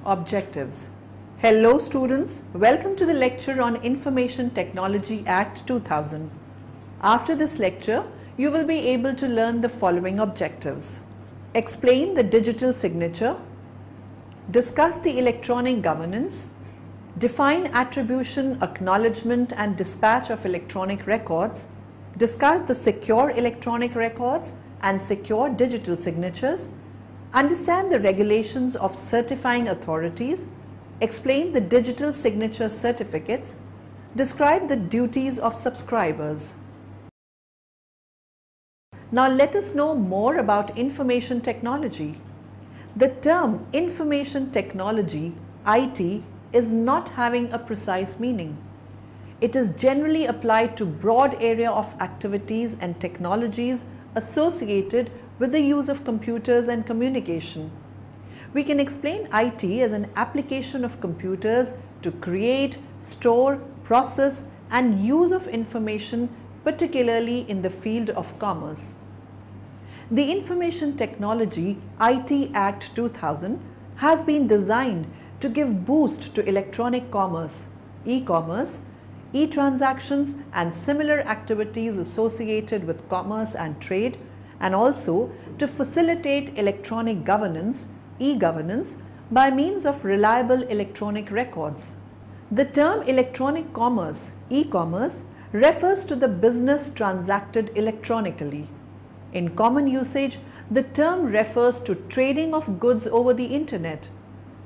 Objectives. Hello students, welcome to the lecture on Information Technology Act 2000. After this lecture, you will be able to learn the following objectives. Explain the digital signature, discuss the electronic governance, define attribution, acknowledgement and dispatch of electronic records, discuss the secure electronic records and secure digital signatures, understand the regulations of certifying authorities, explain the digital signature certificates, describe the duties of subscribers. Now let us know more about information technology. The term information technology, IT, is not having a precise meaning. It is generally applied to broad area of activities and technologies associated with the use of computers and communication. We can explain IT as an application of computers to create, store, process and use of information, particularly in the field of commerce. The Information Technology IT Act 2000 has been designed to give boost to electronic commerce, e-commerce, e-transactions and similar activities associated with commerce and trade, and also to facilitate electronic governance, e-governance, by means of reliable electronic records. The term electronic commerce, e-commerce, refers to the business transacted electronically. In common usage, the term refers to trading of goods over the internet.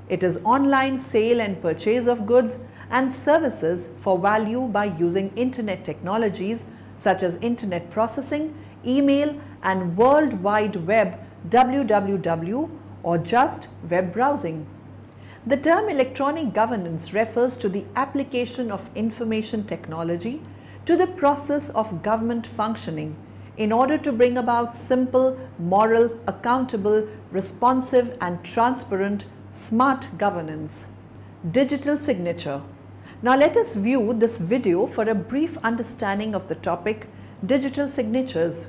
It is online sale and purchase of goods and services for value by using internet technologies such as internet processing, email and World Wide Web www or just web browsing. The term electronic governance refers to the application of information technology to the process of government functioning in order to bring about simple, moral, accountable, responsive and transparent smart governance. Digital signature. Now let us view this video for a brief understanding of the topic digital signatures.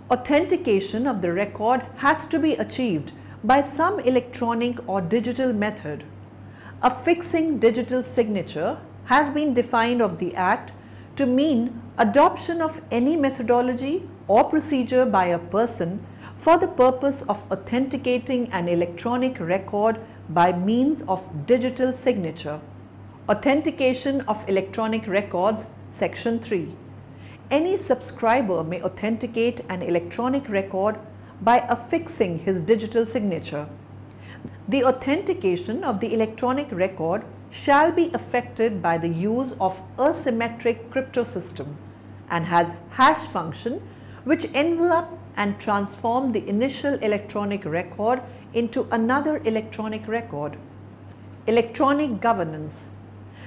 Authentication of the record has to be achieved by some electronic or digital method. Affixing digital signature has been defined of the Act to mean adoption of any methodology or procedure by a person for the purpose of authenticating an electronic record by means of digital signature. Authentication of electronic records, Section 3. Any subscriber may authenticate an electronic record by affixing his digital signature. The authentication of the electronic record shall be effected by the use of asymmetric crypto system and has hash function which envelop and transform the initial electronic record into another electronic record. Electronic governance.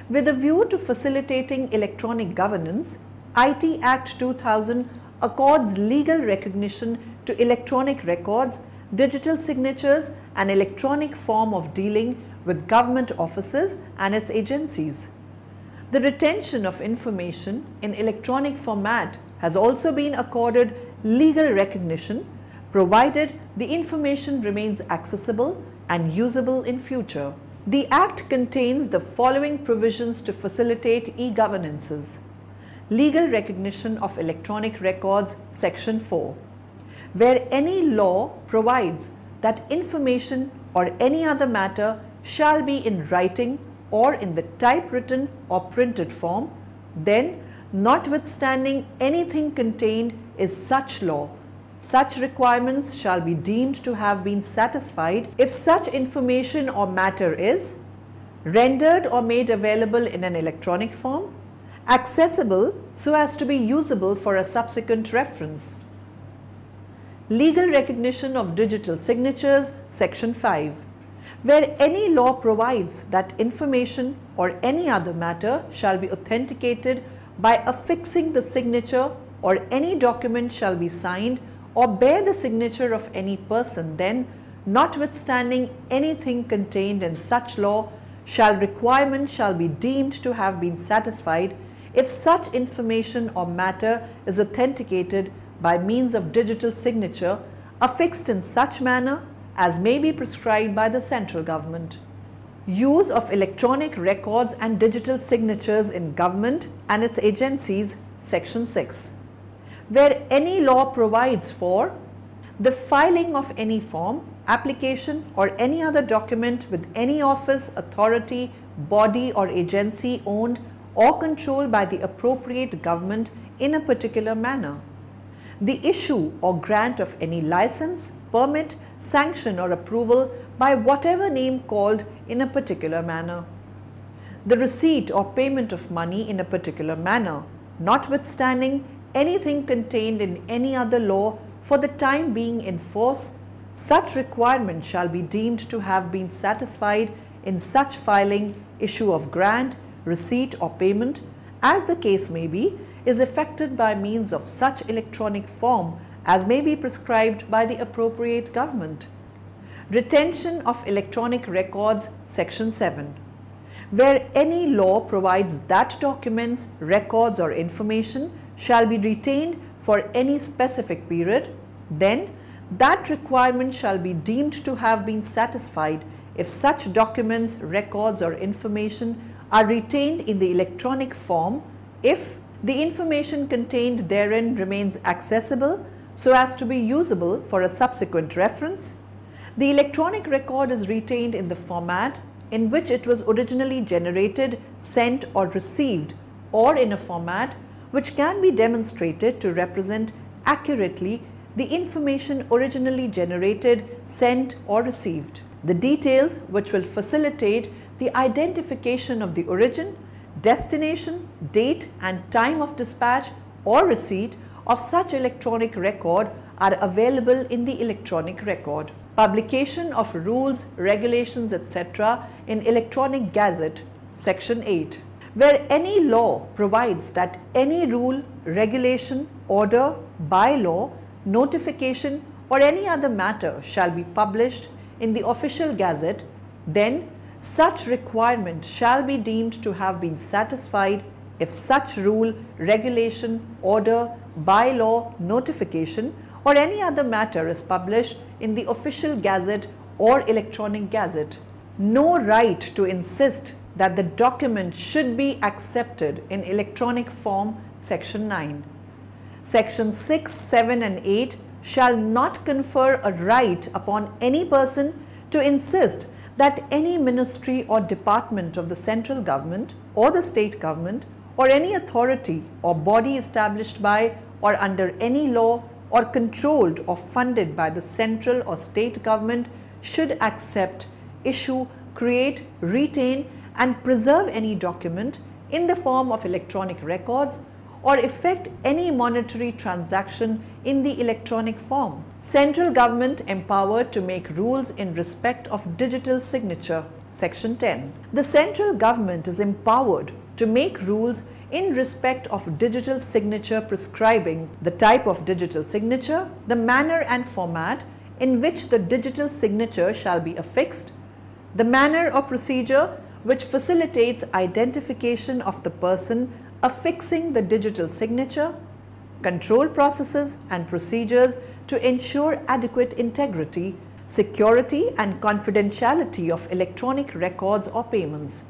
With a view to facilitating electronic governance, IT Act 2000 accords legal recognition to electronic records, digital signatures and electronic form of dealing with government offices and its agencies. The retention of information in electronic format has also been accorded legal recognition provided the information remains accessible and usable in future. The Act contains the following provisions to facilitate e-governances. Legal recognition of electronic records, Section 4. Where any law provides that information or any other matter shall be in writing or in the typewritten or printed form, then, notwithstanding anything contained is such law, such requirements shall be deemed to have been satisfied if such information or matter is rendered or made available in an electronic form, accessible so as to be usable for a subsequent reference. Legal recognition of digital signatures, Section 5. Where any law provides that information or any other matter shall be authenticated by affixing the signature or any document shall be signed or bear the signature of any person, then, notwithstanding anything contained in such law, requirement shall be deemed to have been satisfied if such information or matter is authenticated by means of digital signature affixed in such manner as may be prescribed by the central government. Use of electronic records and digital signatures in government and its agencies, Section 6. Where any law provides for the filing of any form, application or any other document with any office, authority, body or agency owned or controlled by the appropriate government in a particular manner. The issue or grant of any license, permit, sanction or approval by whatever name called in a particular manner. The receipt or payment of money in a particular manner, notwithstanding anything contained in any other law for the time being in force, such requirement shall be deemed to have been satisfied in such filing, issue of grant, receipt or payment, as the case may be, is effected by means of such electronic form as may be prescribed by the appropriate government. Retention of electronic records, Section 7. Where any law provides that documents, records or information shall be retained for any specific period, then that requirement shall be deemed to have been satisfied if such documents, records or information are retained in the electronic form if the information contained therein remains accessible so as to be usable for a subsequent reference. The electronic record is retained in the format in which it was originally generated, sent or received, or in a format which can be demonstrated to represent accurately the information originally generated, sent or received. The details which will facilitate the identification of the origin, destination, date and time of dispatch or receipt of such electronic record are available in the electronic record. Publication of rules, regulations, etc. in Electronic Gazette, Section 8. Where any law provides that any rule, regulation, order, bylaw, notification or any other matter shall be published in the official gazette, then such requirement shall be deemed to have been satisfied if such rule, regulation, order, bylaw, notification or any other matter is published in the official gazette or electronic gazette. No right to insist that the document should be accepted in electronic form, Section 9. Sections 6, 7 and 8 shall not confer a right upon any person to insist that any ministry or department of the central government or the state government or any authority or body established by or under any law, or controlled or funded by the central or state government should accept, issue, create, retain and preserve any document in the form of electronic records or effect any monetary transaction in the electronic form. Central government empowered to make rules in respect of digital signature. Section 10. The central government is empowered to make rules in respect of digital signature prescribing the type of digital signature, the manner and format in which the digital signature shall be affixed, the manner or procedure which facilitates identification of the person affixing the digital signature, control processes and procedures to ensure adequate integrity, security and confidentiality of electronic records or payments.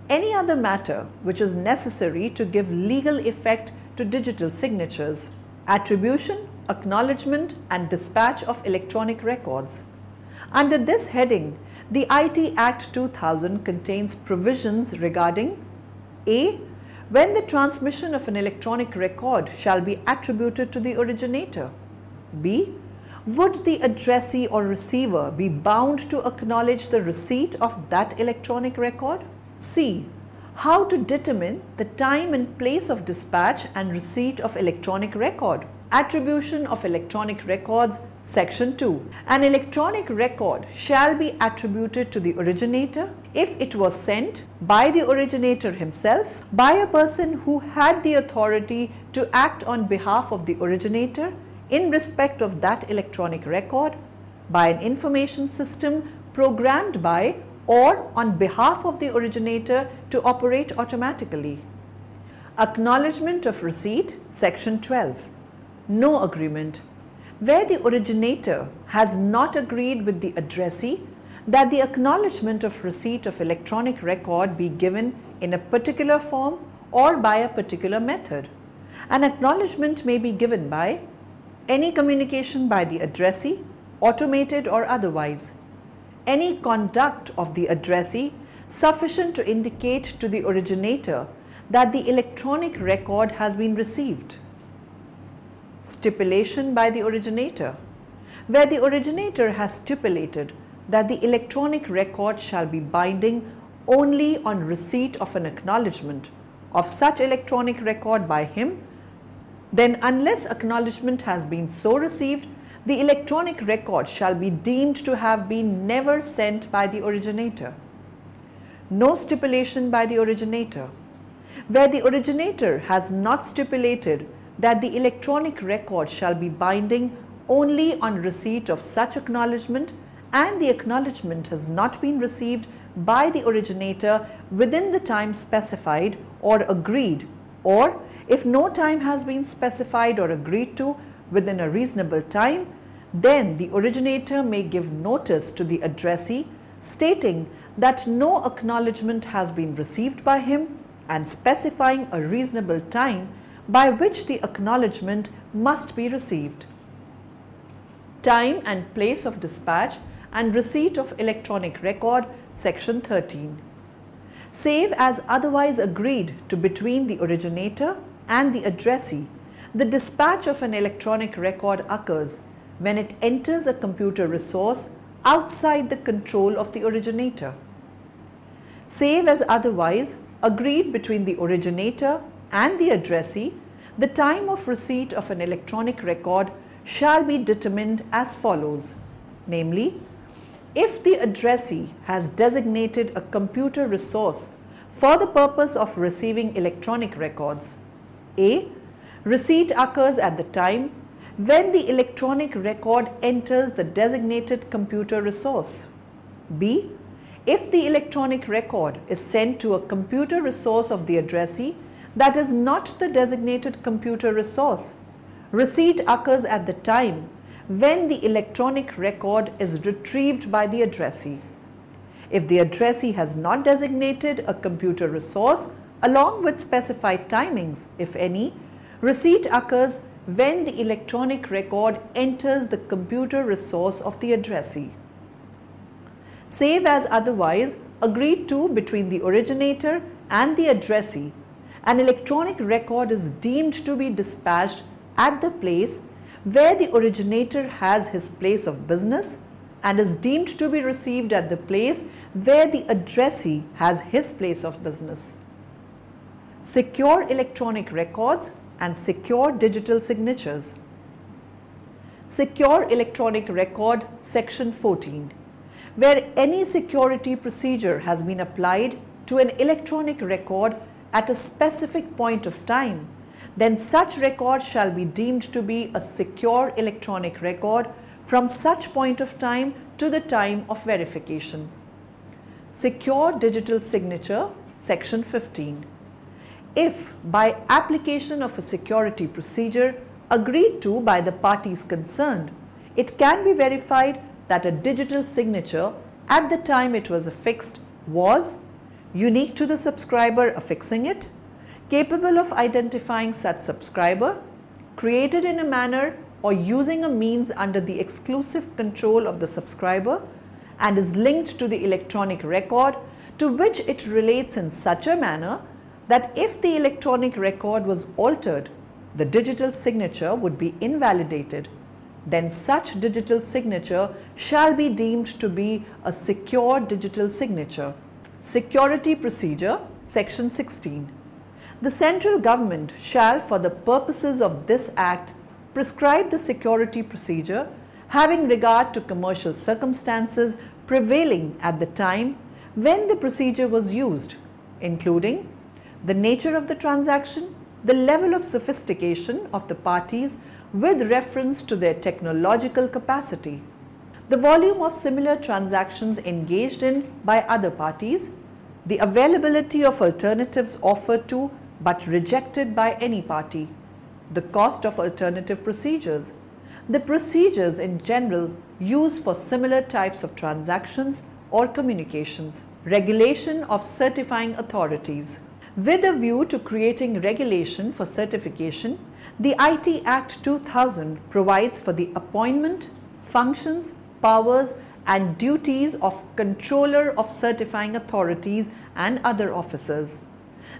Any other matter which is necessary to give legal effect to digital signatures. Attribution, acknowledgement and dispatch of electronic records. Under this heading, the IT Act 2000 contains provisions regarding A. When the transmission of an electronic record shall be attributed to the originator. B. Would the addressee or receiver be bound to acknowledge the receipt of that electronic record? C. How to determine the time and place of dispatch and receipt of electronic record. Attribution of electronic records. Section 2. An electronic record shall be attributed to the originator if it was sent by the originator himself, by a person who had the authority to act on behalf of the originator in respect of that electronic record, by an information system programmed by or on behalf of the originator to operate automatically. Acknowledgement of receipt. Section 12. No agreement. Where the originator has not agreed with the addressee that the acknowledgement of receipt of electronic record be given in a particular form or by a particular method. An acknowledgement may be given by any communication by the addressee, automated or otherwise, any conduct of the addressee sufficient to indicate to the originator that the electronic record has been received. Stipulation by the originator. Where the originator has stipulated that the electronic record shall be binding only on receipt of an acknowledgement of such electronic record by him, then unless acknowledgement has been so received, the electronic record shall be deemed to have been never sent by the originator. No stipulation by the originator. Where the originator has not stipulated that the electronic record shall be binding only on receipt of such acknowledgement and the acknowledgement has not been received by the originator within the time specified or agreed, or if no time has been specified or agreed to within a reasonable time, then the originator may give notice to the addressee stating that no acknowledgement has been received by him and specifying a reasonable time by which the acknowledgement must be received. Time and place of dispatch and receipt of electronic record. Section 13. Save as otherwise agreed to between the originator and the addressee, the dispatch of an electronic record occurs when it enters a computer resource outside the control of the originator. Save as otherwise agreed between the originator and the addressee, the time of receipt of an electronic record shall be determined as follows, namely, if the addressee has designated a computer resource for the purpose of receiving electronic records, A. Receipt occurs at the time when the electronic record enters the designated computer resource. B. If the electronic record is sent to a computer resource of the addressee that is not the designated computer resource, receipt occurs at the time when the electronic record is retrieved by the addressee. If the addressee has not designated a computer resource along with specified timings, if any, receipt occurs when the electronic record enters the computer resource of the addressee. Save as otherwise agreed to between the originator and the addressee, an electronic record is deemed to be dispatched at the place where the originator has his place of business and is deemed to be received at the place where the addressee has his place of business. Secure electronic records and secure digital signatures. Secure electronic record section 14. Where any security procedure has been applied to an electronic record at a specific point of time, then such record shall be deemed to be a secure electronic record from such point of time to the time of verification. Secure digital signature section 15. If by application of a security procedure agreed to by the parties concerned, it can be verified that a digital signature at the time it was affixed was unique to the subscriber affixing it, capable of identifying such subscriber, created in a manner or using a means under the exclusive control of the subscriber, and is linked to the electronic record to which it relates in such a manner that if the electronic record was altered, the digital signature would be invalidated. Then such digital signature shall be deemed to be a secure digital signature. Security procedure section 16. The central government shall, for the purposes of this act, prescribe the security procedure having regard to commercial circumstances prevailing at the time when the procedure was used, including the nature of the transaction, the level of sophistication of the parties with reference to their technological capacity, the volume of similar transactions engaged in by other parties, the availability of alternatives offered to but rejected by any party, the cost of alternative procedures, the procedures in general used for similar types of transactions or communications, regulation of certifying authorities. With a view to creating regulation for certification, the IT Act 2000 provides for the appointment, functions, powers and duties of controller of certifying authorities and other officers.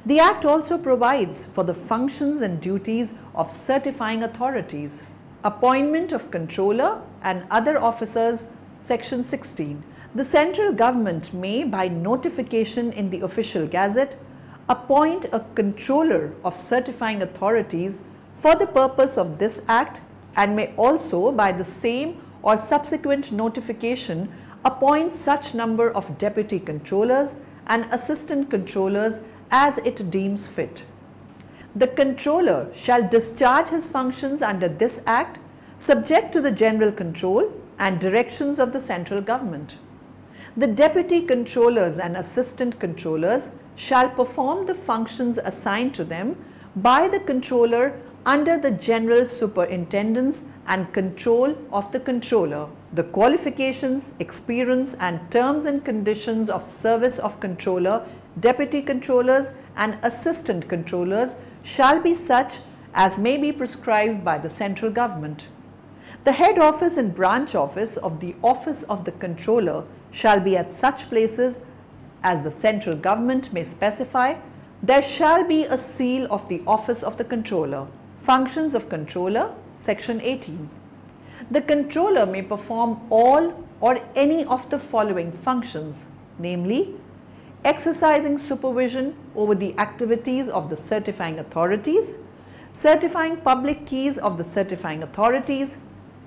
The Act also provides for the functions and duties of certifying authorities. Appointment of controller and other officers, section 16. The central government may, by notification in the official gazette, appoint a controller of certifying authorities for the purpose of this act, and may also by the same or subsequent notification appoint such number of deputy controllers and assistant controllers as it deems fit. The controller shall discharge his functions under this act subject to the general control and directions of the central government. The deputy controllers and assistant controllers shall perform the functions assigned to them by the controller under the general superintendence and control of the controller. The qualifications, experience and terms and conditions of service of controller, deputy controllers and assistant controllers shall be such as may be prescribed by the central government. The head office and branch office of the office of the controller shall be at such places as the central government may specify. There shall be a seal of the office of the controller. Functions of controller, section 18. The controller may perform all or any of the following functions, namely, exercising supervision over the activities of the certifying authorities, certifying public keys of the certifying authorities,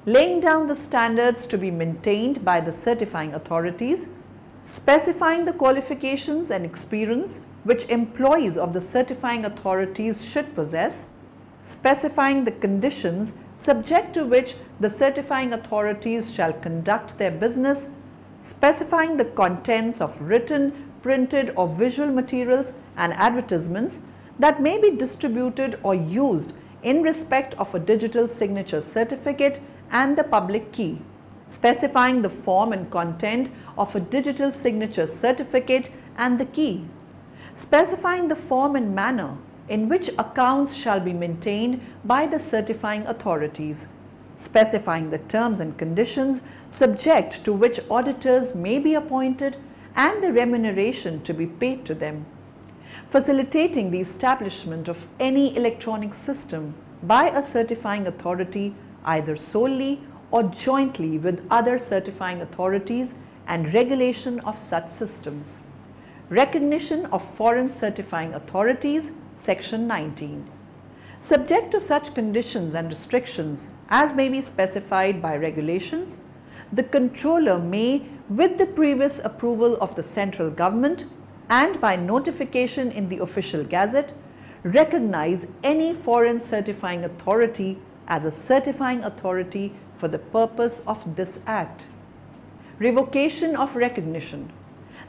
laying down the standards to be maintained by the certifying authorities, specifying the qualifications and experience which employees of the certifying authorities should possess, specifying the conditions subject to which the certifying authorities shall conduct their business, specifying the contents of written, printed or visual materials and advertisements that may be distributed or used in respect of a digital signature certificate and the public key, specifying the form and content of a digital signature certificate and the key, specifying the form and manner in which accounts shall be maintained by the certifying authorities, specifying the terms and conditions subject to which auditors may be appointed and the remuneration to be paid to them, facilitating the establishment of any electronic system by a certifying authority either solely or jointly with other certifying authorities and regulation of such systems. Recognition of foreign certifying authorities, Section 19. Subject to such conditions and restrictions as may be specified by regulations, the controller may, with the previous approval of the central government and by notification in the official gazette, recognize any foreign certifying authority as a certifying authority for the purpose of this Act. Revocation of recognition.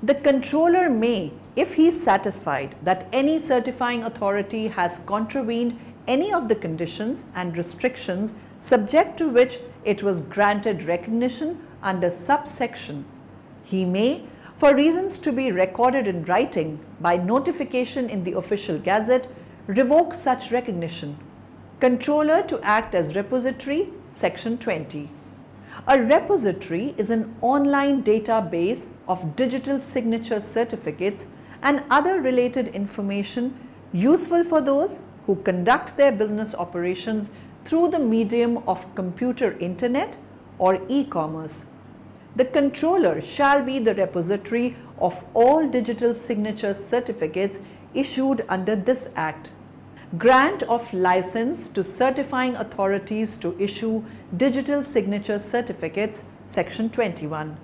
The controller may, if he is satisfied that any certifying authority has contravened any of the conditions and restrictions subject to which it was granted recognition under subsection, he may, for reasons to be recorded in writing by notification in the official gazette, revoke such recognition. Controller to act as repository, Section 20. A repository is an online database of digital signature certificates and other related information useful for those who conduct their business operations through the medium of computer internet or e-commerce. The controller shall be the repository of all digital signature certificates issued under this Act. Grant of license to certifying authorities to issue digital signature certificates, Section 21.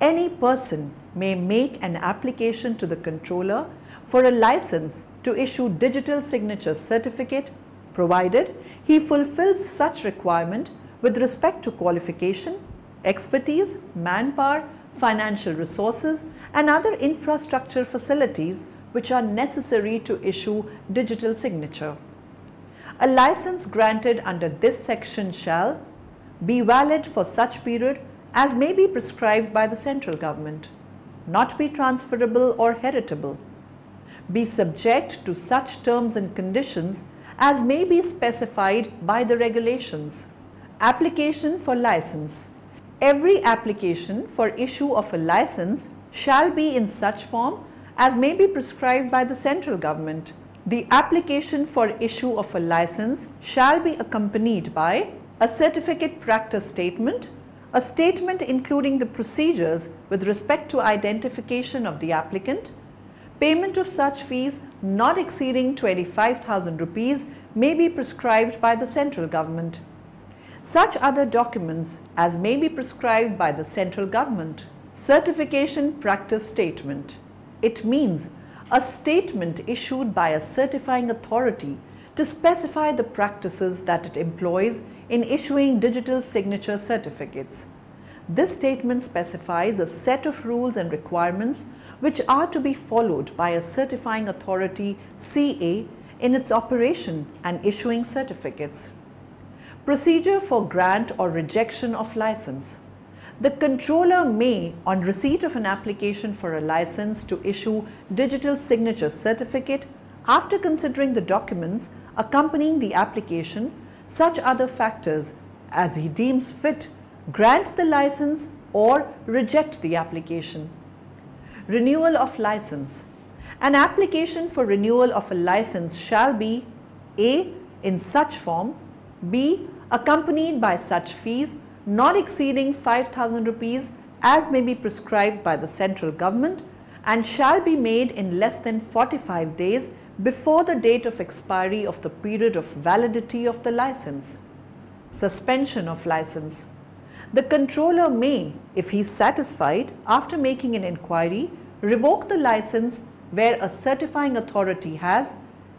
Any person may make an application to the controller for a license to issue digital signature certificate, provided he fulfills such requirement with respect to qualification, expertise, manpower, financial resources, and other infrastructure facilities which are necessary to issue digital signature. A license granted under this section shall be valid for such period as may be prescribed by the central government, not be transferable or heritable, be subject to such terms and conditions as may be specified by the regulations. Application for license. Every application for issue of a license shall be in such form as may be prescribed by the central government. The application for issue of a license shall be accompanied by a certificate practice statement, a statement including the procedures with respect to identification of the applicant. Payment of such fees not exceeding 25,000 rupees may be prescribed by the central government. Such other documents as may be prescribed by the central government. Certification practice statement. It means a statement issued by a certifying authority to specify the practices that it employs in issuing digital signature certificates. This statement specifies a set of rules and requirements which are to be followed by a certifying authority CA in its operation and issuing certificates. Procedure for grant or rejection of license. The controller may, on receipt of an application for a license to issue digital signature certificate, after considering the documents accompanying the application, such other factors as he deems fit, grant the license or reject the application. Renewal of license. An application for renewal of a license shall be A. in such form, B. accompanied by such fees not exceeding 5,000 rupees as may be prescribed by the central government and shall be made in less than 45 days before the date of expiry of the period of validity of the license. Suspension of license. The controller may, if he is satisfied after making an inquiry, revoke the license where a certifying authority has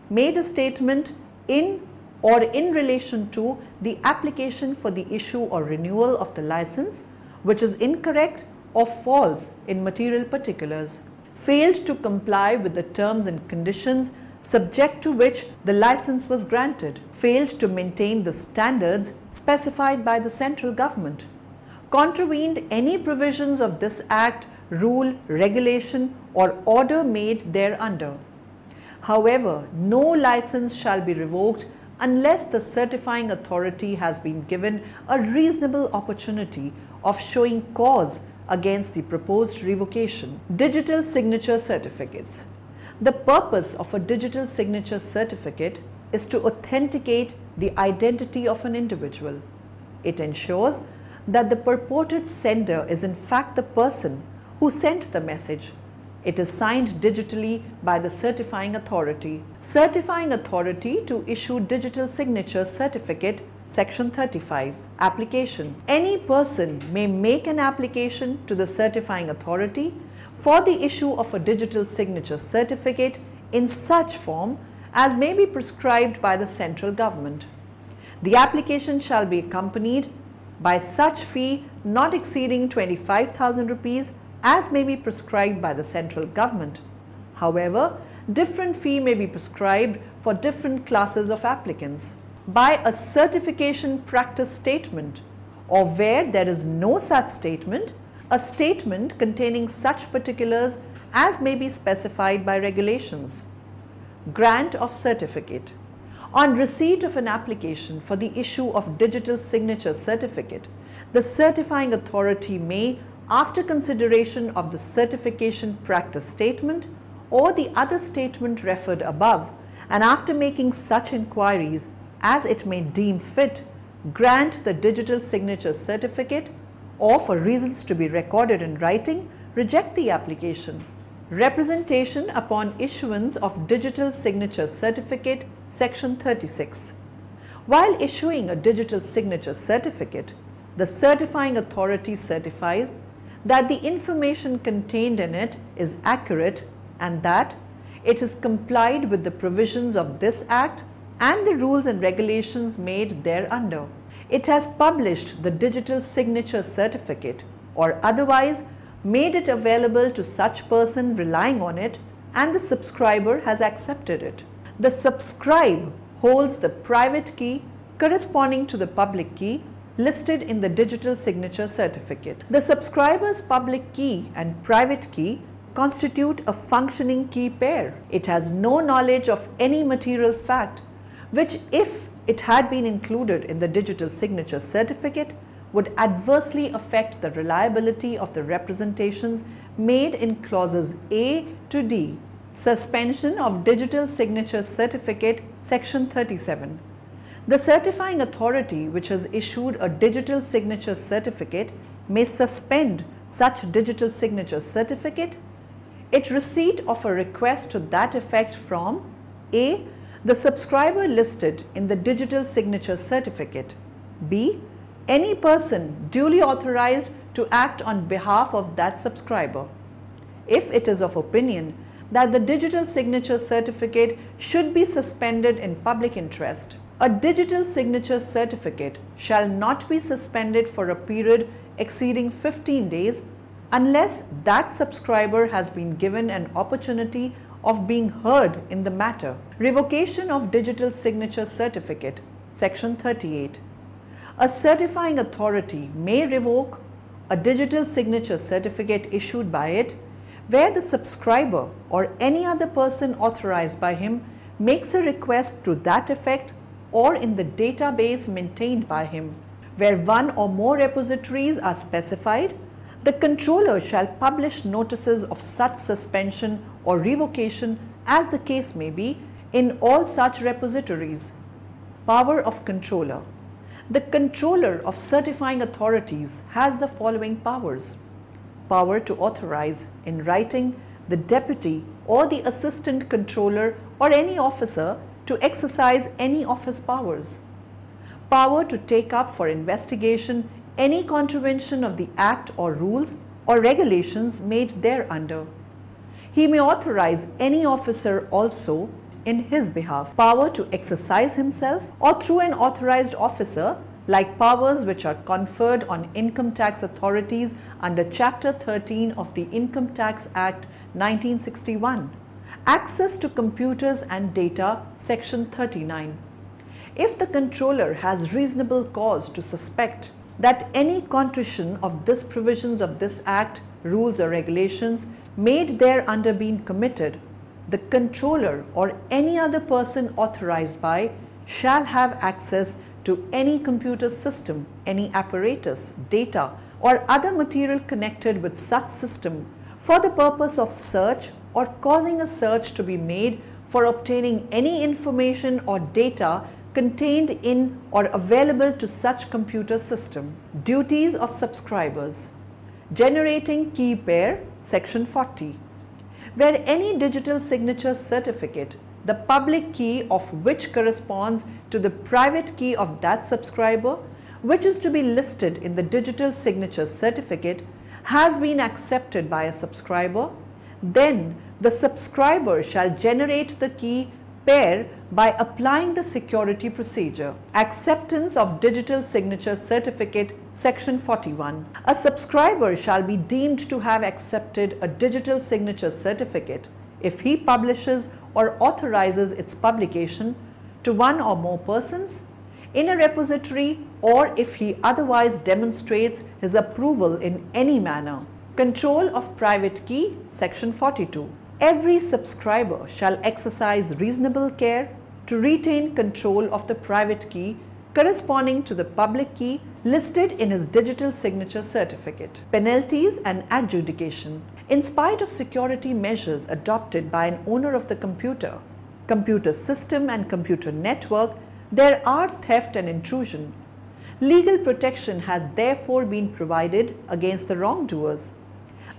made a statement in or in relation to the application for the issue or renewal of the license which is incorrect or false in material particulars, failed to comply with the terms and conditions subject to which the license was granted, failed to maintain the standards specified by the central government, contravened any provisions of this Act, rule, regulation or order made thereunder. However, no license shall be revoked unless the certifying authority has been given a reasonable opportunity of showing cause against the proposed revocation. Digital signature certificates. The purpose of a digital signature certificate is to authenticate the identity of an individual. It ensures that the purported sender is in fact the person who sent the message. It is signed digitally by the certifying authority. Certifying authority to issue digital signature certificate, Section 35. Application. Any person may make an application to the certifying authority for the issue of a digital signature certificate in such form as may be prescribed by the central government. The application shall be accompanied by such fee not exceeding 25,000 rupees as may be prescribed by the central government. However, different fee may be prescribed for different classes of applicants. By a certification practice statement, or where there is no such statement, a statement containing such particulars as may be specified by regulations. Grant of certificate. On receipt of an application for the issue of digital signature certificate, the certifying authority may, after consideration of the certification practice statement or the other statement referred above, and after making such inquiries as it may deem fit, grant the digital signature certificate, or for reasons to be recorded in writing, reject the application. Representation upon issuance of digital signature certificate, Section 36. While issuing a digital signature certificate, the certifying authority certifies that the information contained in it is accurate and that it is complied with the provisions of this Act and the rules and regulations made thereunder. It has published the digital signature certificate or otherwise made it available to such person relying on it, and the subscriber has accepted it. The subscribe holds the private key corresponding to the public key listed in the digital signature certificate. The subscriber's public key and private key constitute a functioning key pair. It has no knowledge of any material fact which, if it had been included in the digital signature certificate, would adversely affect the reliability of the representations made in clauses A to D. Suspension of digital signature certificate, Section 37. The certifying authority which has issued a digital signature certificate may suspend such digital signature certificate at receipt of a request to that effect from A. the subscriber listed in the digital signature certificate, B. any person duly authorized to act on behalf of that subscriber. If it is of opinion that the digital signature certificate should be suspended in public interest, a digital signature certificate shall not be suspended for a period exceeding 15 days unless that subscriber has been given an opportunity of being heard in the matter. Revocation of digital signature certificate, Section 38. A certifying authority may revoke a digital signature certificate issued by it where the subscriber or any other person authorized by him makes a request to that effect, or in the database maintained by him. Where one or more repositories are specified, the controller shall publish notices of such suspension or revocation as the case may be in all such repositories. Power of controller. The controller of certifying authorities has the following powers. Power to authorize in writing the deputy or the assistant controller or any officer to exercise any of his powers. Power to take up for investigation any contravention of the Act or rules or regulations made thereunder. He may authorize any officer also in his behalf. Power to exercise himself or through an authorized officer, like powers which are conferred on income tax authorities under Chapter 13 of the Income Tax Act 1961. Access to computers and data, Section 39. If the controller has reasonable cause to suspect that any contrition of this provisions of this Act, rules or regulations made thereunder been committed, the controller or any other person authorized by shall have access to any computer system, any apparatus, data or other material connected with such system for the purpose of search or causing a search to be made for obtaining any information or data contained in or available to such computer system. Duties of subscribers. Generating key pair, section 40. Where any digital signature certificate, the public key of which corresponds to the private key of that subscriber, which is to be listed in the digital signature certificate, has been accepted by a subscriber, then the subscriber shall generate the key pair by applying the security procedure. Acceptance of digital signature certificate, section 41. A subscriber shall be deemed to have accepted a digital signature certificate if he publishes or authorizes its publication to one or more persons in a repository, or if he otherwise demonstrates his approval in any manner. Control of private key, section 42. Every subscriber shall exercise reasonable care to retain control of the private key corresponding to the public key listed in his digital signature certificate. Penalties and adjudication. In spite of security measures adopted by an owner of the computer system and computer network, there are theft and intrusion. Legal protection has therefore been provided against the wrongdoers.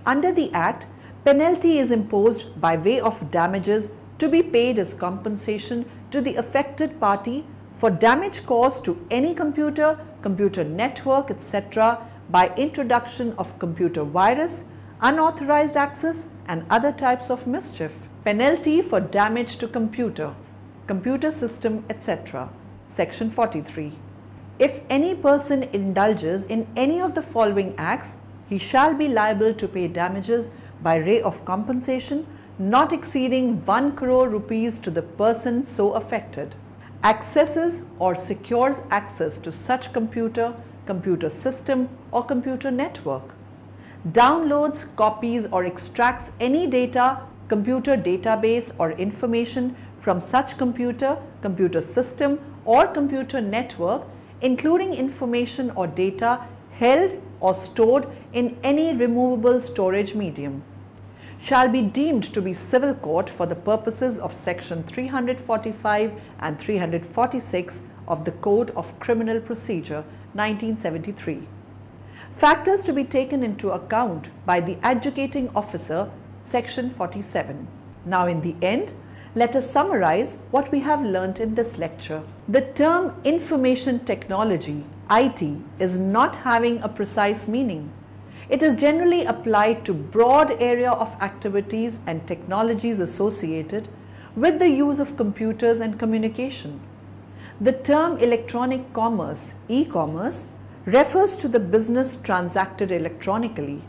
Under the Act, penalty is imposed by way of damages to be paid as compensation to the affected party for damage caused to any computer, computer network, etc. by introduction of computer virus, unauthorized access and other types of mischief. Penalty for damage to computer system, etc. Section 43. If any person indulges in any of the following acts, he shall be liable to pay damages by way of compensation not exceeding 1 crore rupees to the person so affected. Accesses or secures access to such computer system or computer network. Downloads, copies or extracts any data, computer database or information from such computer system or computer network, including information or data held or stored in any removable storage medium, shall be deemed to be civil court for the purposes of section 345 and 346 of the Code of Criminal Procedure 1973. Factors to be taken into account by the adjudicating officer, section 47. Now in the end, let us summarize what we have learnt in this lecture. The term information technology, IT, is not having a precise meaning. It is generally applied to broad area of activities and technologies associated with the use of computers and communication. The term electronic commerce, e-commerce, refers to the business transacted electronically.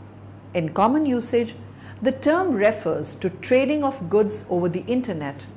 In common usage, the term refers to trading of goods over the internet.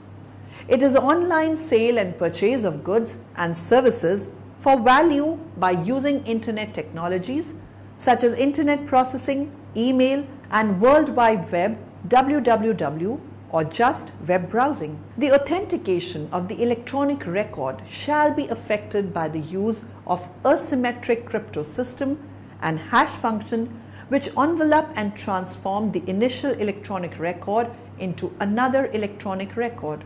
It is online sale and purchase of goods and services for value by using internet technologies such as internet processing, email and World Wide Web, www, or just web browsing. The authentication of the electronic record shall be affected by the use of asymmetric crypto system and hash function which envelop and transform the initial electronic record into another electronic record.